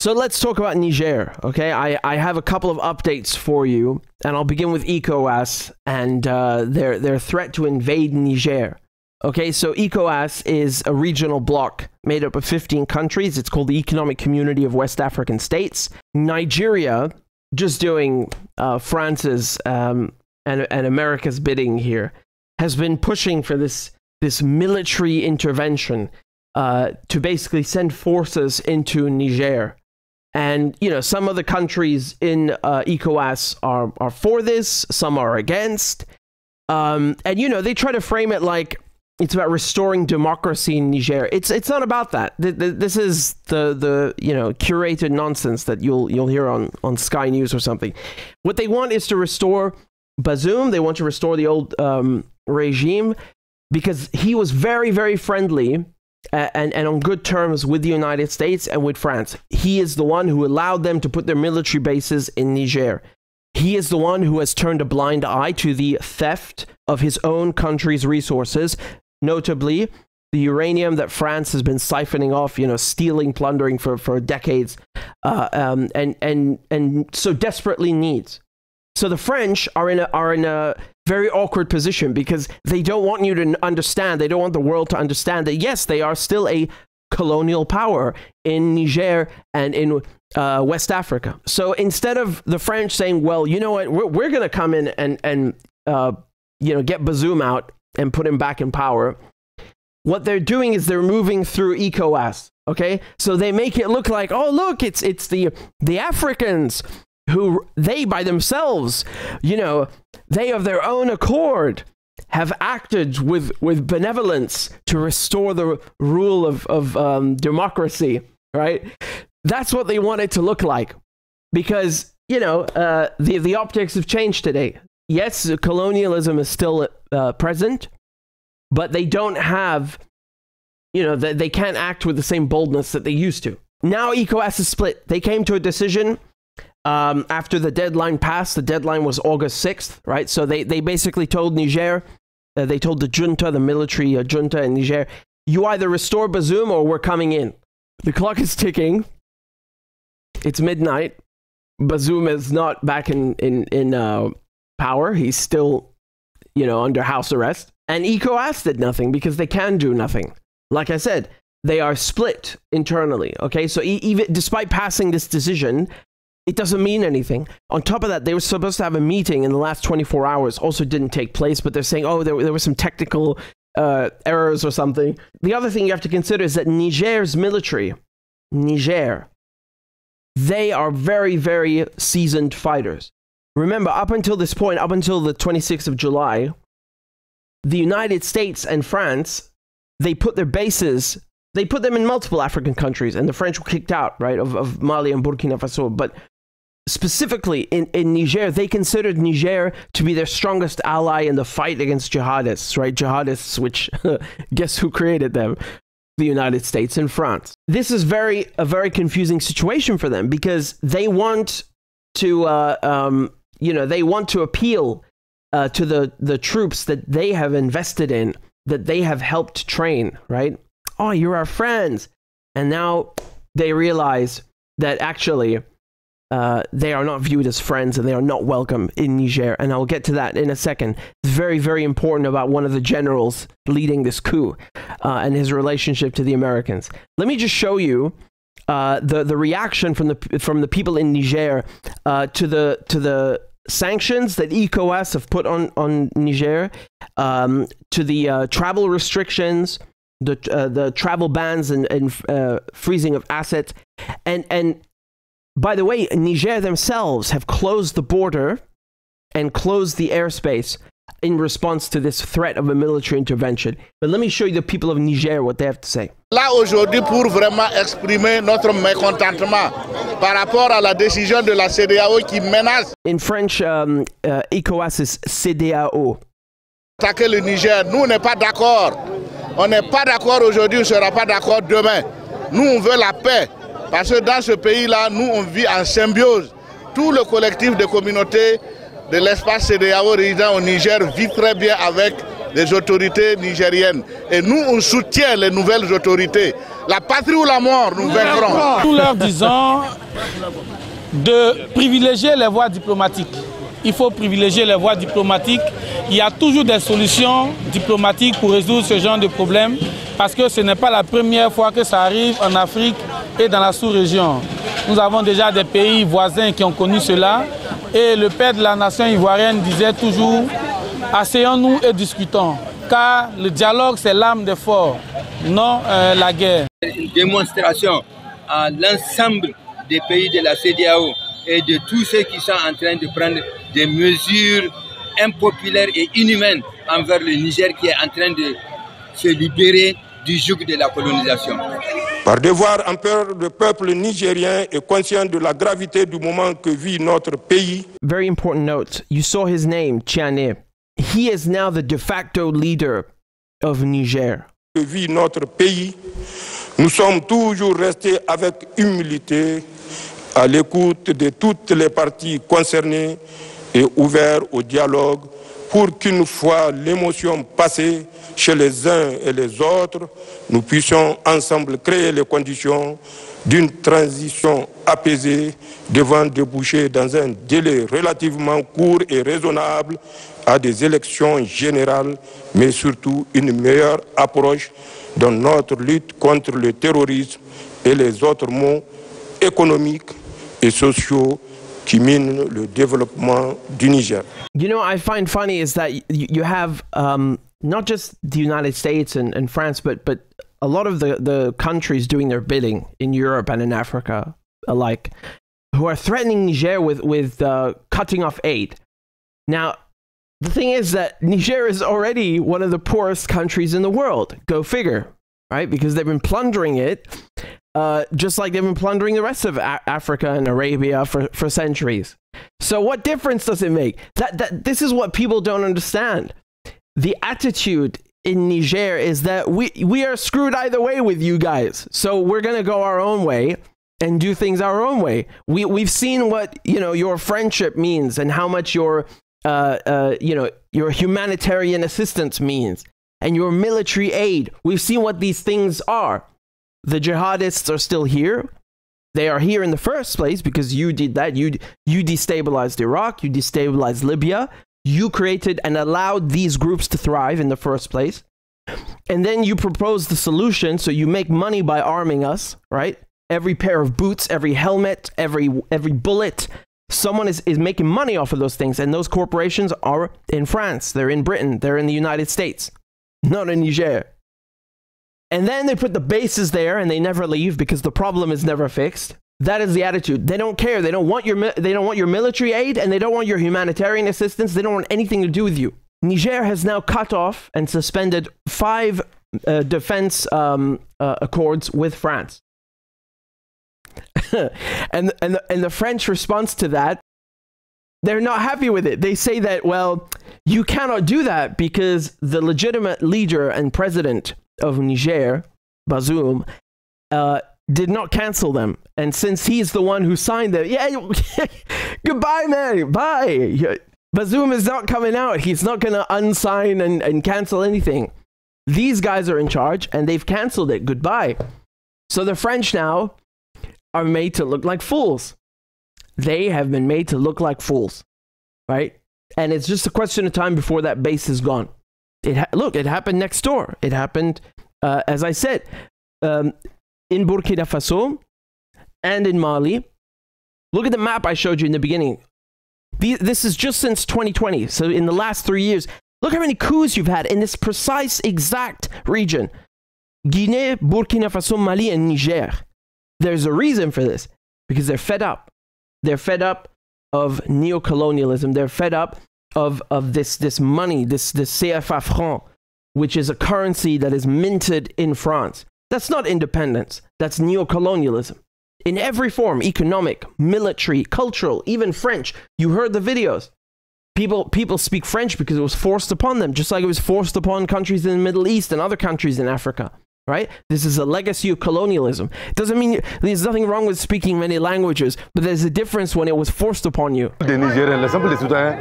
So let's talk about Niger, okay? I have a couple of updates for you, and I'll begin with ECOWAS and their threat to invade Niger. Okay, so ECOWAS is a regional bloc made up of 15 countries. It's called the Economic Community of West African States. Nigeria, just doing France's and America's bidding here, has been pushing for this military intervention to basically send forces into Niger. And, you know, some of the countries in ECOWAS are for this, some are against. And, you know, they try to frame it like it's about restoring democracy in Niger. It's not about that. This is the you know, curated nonsense that you'll hear on Sky News or something. What they want is to restore Bazoum. They want to restore the old regime because he was very, very friendly and on good terms with the United States and with France. He is the one who allowed them to put their military bases in Niger. He is the one who has turned a blind eye to the theft of his own country's resources, notably the uranium that France has been siphoning off, you know, stealing, plundering for decades, and so desperately needs. So the French are in a very awkward position because they don't want you to understand, they don't want the world to understand that, yes, they are still a colonial power in Niger and in West Africa. So instead of the French saying, well, you know what, we're going to come in and you know, get Bazoum out and put him back in power, what they're doing is they're moving through ECOWAS, okay? So they make it look like, oh, look, it's the Africans who, they by themselves, you know, they of their own accord have acted with benevolence to restore the rule of democracy, right? That's what they want it to look like. Because, you know, the optics have changed today. Yes, colonialism is still present, but they don't have, you know, they can't act with the same boldness that they used to. Now ECOWAS is split. They came to a decision after the deadline passed. The deadline was August 6th, right? So they basically told Niger, they told the junta, the military junta in Niger, you either restore Bazoum or we're coming in. The clock is ticking. It's midnight. Bazoum is not back in power. He's still, you know, under house arrest. And ECOWAS did nothing because they can do nothing. Like I said, they are split internally, okay? So even despite passing this decision, it doesn't mean anything. On top of that, they were supposed to have a meeting in the last 24 hours. Also didn't take place, but they're saying, oh, there were some technical errors or something. The other thing you have to consider is that Niger's military, Niger, they are very, very seasoned fighters. Remember, up until this point, up until the 26th of July, the United States and France, they put their bases, they put them in multiple African countries, and the French were kicked out, right, of Mali and Burkina Faso. But specifically in Niger, they considered Niger to be their strongest ally in the fight against jihadists, right? Jihadists, which, guess who created them? The United States and France. This is a very confusing situation for them because they want to, you know, they want to appeal to the troops that they have invested in, that they have helped train, right? Oh, you're our friends. And now they realize that actually they are not viewed as friends and they are not welcome in Niger. And I'll get to that in a second. It's very, very important about one of the generals leading this coup and his relationship to the Americans. Let me just show you the reaction from the people in Niger to the sanctions that ECOWAS have put on Niger, to the travel restrictions, the travel bans and freezing of assets, and by the way, Niger themselves have closed the border and closed the airspace in response to this threat of a military intervention. But let me show you the people of Niger what they have to say. Là aujourd'hui pour vraiment exprimer notre mécontentement par rapport à la décision de la CEDEAO qui menace. In French, ECOWAS is CEDEAO. Attaquer le Niger, nous on n'est pas d'accord. On n'est pas d'accord aujourd'hui, on ne sera pas d'accord demain. Nous on veut la paix parce que dans ce pays-là, nous on vit en symbiose. Tout le collectif de communautés de l'espace CEDEAO résident au Niger vit très bien avec des autorités nigériennes. Et nous, on soutient les nouvelles autorités. La patrie ou la mort, nous vaincrons. Nous leur disons de privilégier les voies diplomatiques. Il faut privilégier les voies diplomatiques. Il y a toujours des solutions diplomatiques pour résoudre ce genre de problème, parce que ce n'est pas la première fois que ça arrive en Afrique et dans la sous-région. Nous avons déjà des pays voisins qui ont connu cela, et le père de la nation ivoirienne disait toujours « Asseyons-nous et discutons », car le dialogue c'est l'âme des forts, non la guerre. Une démonstration à l'ensemble des pays de la CEDEAO et de tous ceux qui sont en train de prendre des mesures impopulaires et inhumaines envers le Niger qui est en train de se libérer du joug de la colonisation. Par devoir envers le peuple nigérien est conscient de la gravité du moment que vit notre pays. Very important note. You saw his name, Tiane. He is now the de facto leader of Niger. Que vit notre pays. Nous sommes toujours restés avec humilité à l'écoute de toutes les parties concernées et ouverts au dialogue pour qu'une fois l'émotion passée chez les uns et les autres, nous puissions ensemble créer les conditions d'une transition apaisée devant déboucher dans un délai relativement court et raisonnable à des élections générales, mais surtout une meilleure approche dans notre lutte contre le terrorisme et les autres maux économiques et sociaux qui minent le développement du Niger. You know, I find funny is that you have not just the United States and France, but a lot of the countries doing their bidding in Europe and in Africa alike, who are threatening Niger with cutting off aid. Now, the thing is that Niger is already one of the poorest countries in the world. Go figure, right? Because they've been plundering it, just like they've been plundering the rest of Africa and Arabia for centuries. So what difference does it make? This is what people don't understand. The attitude in Niger is that we are screwed either way with you guys. So we're going to go our own way and do things our own way. We've seen what, you know, your friendship means and how much your humanitarian assistance means and your military aid. We've seen what these things are. The jihadists are still here. They are here in the first place because you did that. You destabilized Iraq. You destabilized Libya. You created and allowed these groups to thrive in the first place. And then you propose the solution. So you make money by arming us, right? Every pair of boots, every helmet, every bullet. Someone is making money off of those things. And those corporations are in France. They're in Britain. They're in the United States. Not in Niger. And then they put the bases there and they never leave because the problem is never fixed. That is the attitude. They don't care. They don't want your military aid and they don't want your humanitarian assistance. They don't want anything to do with you. Niger has now cut off and suspended 5 defense accords with France. and the French response to that, they're not happy with it. They say that, well, you cannot do that because the legitimate leader and president of Niger, Bazoum, did not cancel them. And since he's the one who signed them, yeah, goodbye, man, bye. Bazoum is not coming out. He's not going to unsign and cancel anything. These guys are in charge and they've canceled it. Goodbye. So the French now are made to look like fools. They have been made to look like fools, right? And it's just a question of time before that base is gone. Look, it happened next door. It happened, as I said, in Burkina Faso and in Mali. Look at the map I showed you in the beginning. This is just since 2020. So in the last 3 years, look how many coups you've had in this precise exact region. Guinea, Burkina Faso, Mali, and Niger. There's a reason for this, because they're fed up. They're fed up of neocolonialism. They're fed up of this money, this CFA franc, which is a currency that is minted in France. That's not independence. That's neocolonialism. In every form, economic, military, cultural, even French. You heard the videos. People speak French because it was forced upon them, just like it was forced upon countries in the Middle East and other countries in Africa. right? This is a legacy of colonialism. It doesn't mean there's nothing wrong with speaking many languages, but there's a difference when it was forced upon you. Les Nigériens, l'ensemble des citoyens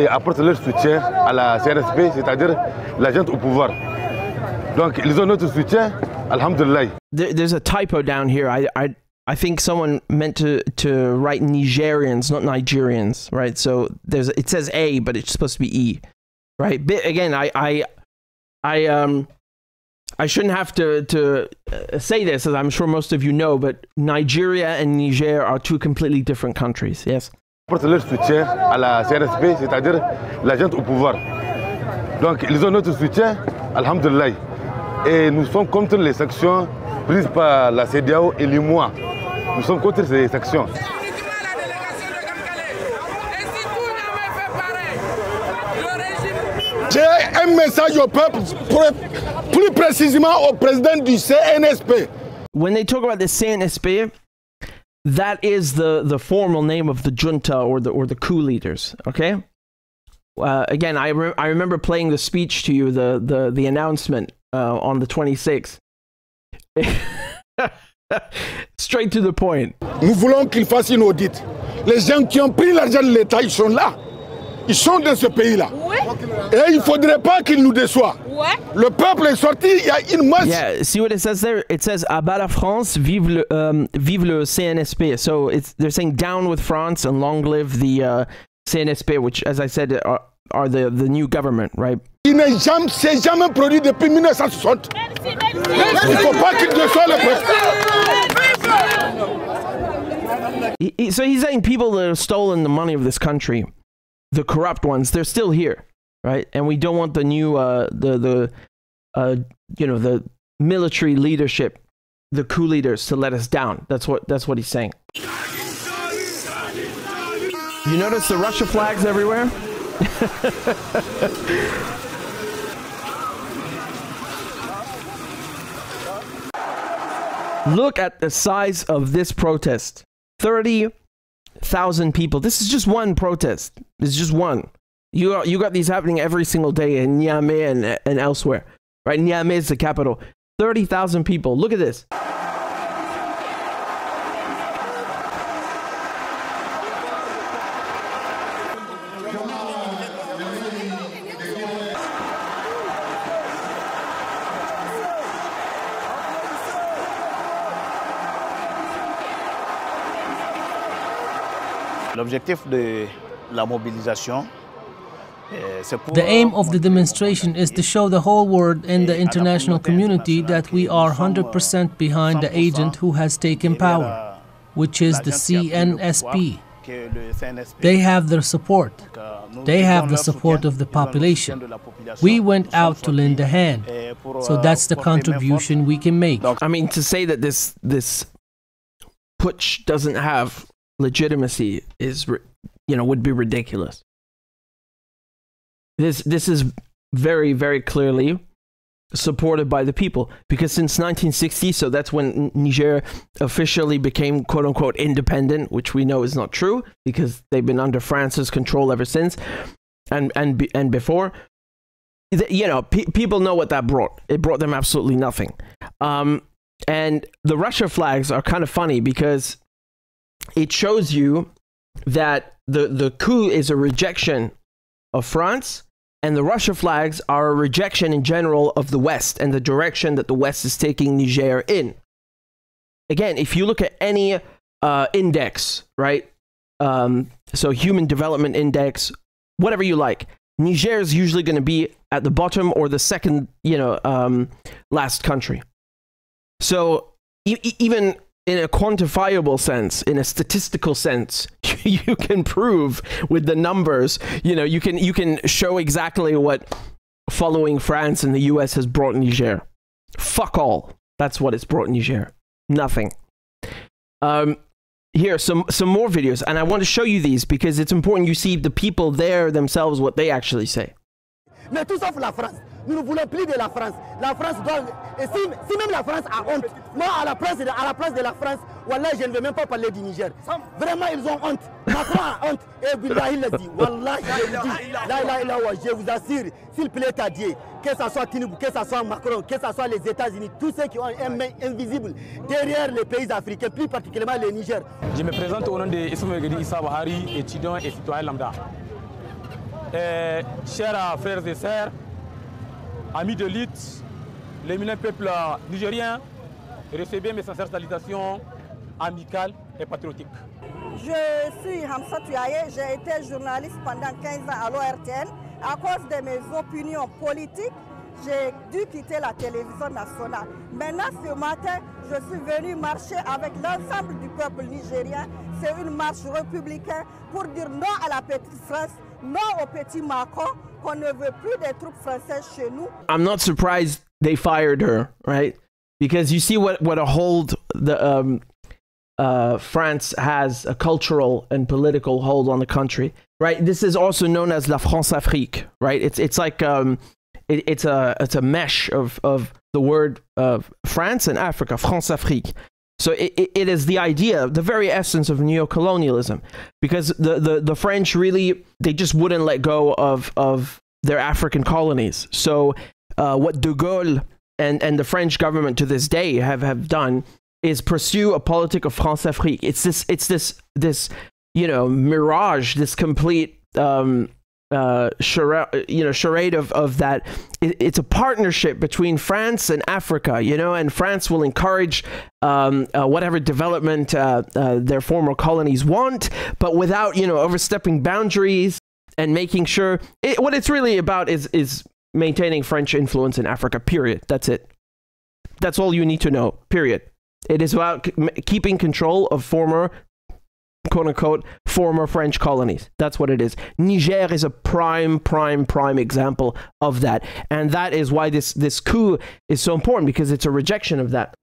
apportent leur soutien à la CNSP, c'est-à-dire la gente au pouvoir. Donc, ils ont notre soutien, alhamdulillah. There's a typo down here. I think someone meant to write Nigerians, not Nigerians, right? So it says A, but it's supposed to be E, right? But again, I shouldn't have to say this, as I'm sure most of you know, but Nigeria and Niger are two completely different countries. Yes. Apportent leur soutien à la CNSP, c'est-à-dire la gente au pouvoir. Donc, ils ont notre soutien, alhamdulillah. Et nous sommes contre les sanctions prises par la CEDEAO et l'UEMOA. Nous sommes contre ces sanctions. J'ai un message au peuple, plus précisément au président du CNSP. When they talk about the CNSP, that is the formal name of the junta or the coup leaders. Okay. Again, I remember playing the speech to you, the announcement on the 26th. Straight to the point. Nous voulons qu'il fasse une audit. Les gens qui ont pris l'argent de l'État, ils sont là. Ils sont dans ce pays-là. Ouais. Et il ne faudrait pas qu'ils nous déçoivent. Ouais. Le peuple est sorti, il y a une masse. Yeah, see what it says there? It says "Abat la France, vive le CNSP." So they're saying down with France and long live the CNSP, which, as I said, are the new government, right? Il ne s'est jamais produit depuis 1960. Il ne faut pas qu'il déçoive le peuple. So he's saying people that have stolen the money of this country, the corrupt ones, they're still here, right? And we don't want the new, the military leadership, the coup leaders, to let us down. That's what he's saying. You notice the Russia flags everywhere? Look at the size of this protest. 30,000 people. This is just one protest. It's just one. You got these happening every single day in Niamey and elsewhere. Right? Niamey is the capital. 30,000 people. Look at this. L'objectif de la mobilisation, the aim of the demonstration is to show the whole world and the international community that we are 100% behind the agent who has taken power, which is the CNSP. They have their support. They have the support of the population. We went out to lend a hand. So that's the contribution we can make. I mean, to say that this putsch doesn't have legitimacy is, would be ridiculous. This is very, very clearly supported by the people, because since 1960, so that's when Niger officially became quote unquote independent, which we know is not true because they've been under France's control ever since, and before. People know what that brought. It brought them absolutely nothing. And the Russia flags are kind of funny because it shows you that the coup is a rejection of France, and the Russia flags are a rejection in general of the West and the direction that the West is taking Niger in. Again, if you look at any index, right? So Human Development Index, whatever you like, Niger is usually going to be at the bottom or the second, last country. So even in a quantifiable sense, in a statistical sense, you can prove with the numbers, you can show exactly what following France and the US has brought Niger. Fuck all. That's what it's brought Niger. Nothing. Here, some more videos, and I want to show you these because it's important you see the people there themselves, what they actually say. Mais tout sauf la France. Nous ne voulons plus de la France. La France doit... Et si même la France a honte, moi à la place de la France, wallah, je ne veux même pas parler du Niger. Vraiment, ils ont honte. Macron a honte. Et Billahi l'a dit. Wallah, je vous dis. Là, je vous assure, s'il plaît à Dieu, que ce soit Tinubu, que ce soit Macron, que ce soit les États-Unis, tous ceux qui ont une main invisible derrière les pays africains, plus particulièrement le Niger. Je me présente au nom de Issa Bahari, étudiant et citoyen lambda. Chers frères et sœurs, amis de lutte, l'éminent peuple nigérien, recevez mes sincères salutations amicales et patriotiques. Je suis Hamza Touyaye, j'ai été journaliste pendant 15 ans à l'ORTN. À cause de mes opinions politiques, j'ai dû quitter la télévision nationale. Maintenant, ce matin, je suis venu marcher avec l'ensemble du peuple nigérien. C'est une marche républicaine pour dire non à la petite France, non au petit Macron, qu'on ne veut plus des troupes françaises chez nous. I'm not surprised they fired her, right? Because you see what a hold the France has, a cultural and political hold on the country, right? This is also known as la France-Afrique, right? It's like it's a mesh of the word of France and Africa, France-Afrique. So it is the idea, the very essence of neo-colonialism, because the French really, they just wouldn't let go of their African colonies. So what de Gaulle and the French government to this day have done is pursue a politic of France-Afrique. It's this mirage, this complete charade of that. It's a partnership between France and Africa, and France will encourage whatever development their former colonies want, but without overstepping boundaries and making sure what it's really about is maintaining French influence in Africa, period. That's it. That's all you need to know, period. It is about keeping control of former, quote-unquote, former French colonies. That's what it is. Niger is a prime example of that. And that is why this coup is so important, because it's a rejection of that.